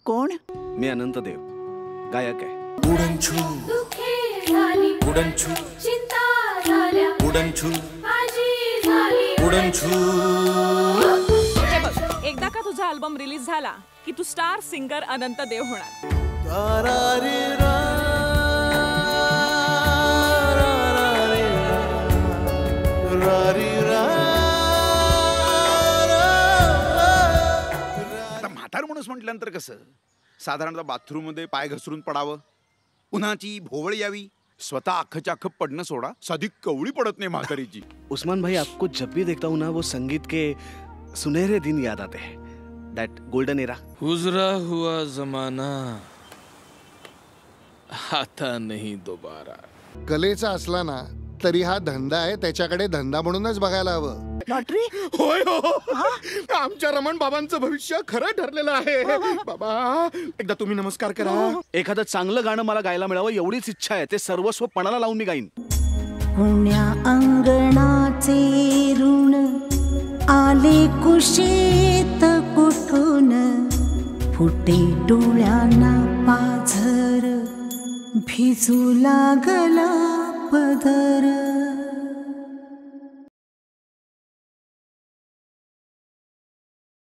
कोण? मी अनंत देव, गायक आहे. उडनछू उडनछू चिंता झाल्या उडनछू माझी झाली उडनछू. हे बघ, एकदा का तुझा अल्बम रिलीज झाला की तू स्टार सिंगर अनंत देव होणार. म्हातार माणूस म्हटल्यानंतर कसं साधारणतः बाथरूम मध्ये पाय घसरून पडावं, उन्हाची भोवळ यावी, स्वतः अख्खच्या अख्ख पडणं सोडा, साधी कवळी पडत नाही म्हातारीची. उस्मान भाई, आपको जब भी देखता हूँ ना वो संगीत के सुनहरे दिन याद आते हैं. That golden era. गुजरा हुआ जमाना आता नहीं दोबारा. कलेचा असला ना तरी हा धंदा आहे, त्याच्याकडे धंदा म्हणूनच बघायला हवं. लॉटरी? होय हो, आमच्या रमण बाबांचं भविष्य खरं ठरलेलं आहे. बाबा एकदा तुम्ही नमस्कार करा. एखादं चांगलं गाणं मला गायला मिळावं एवढीच इच्छा आहे. ते सर्वस्व पणाला लावून मी गाईन. पुण्या अंगणाचे ऋण आले कुशीत कुठून, फुटे डोळ्यांना पाझर भिजू लागला पदर.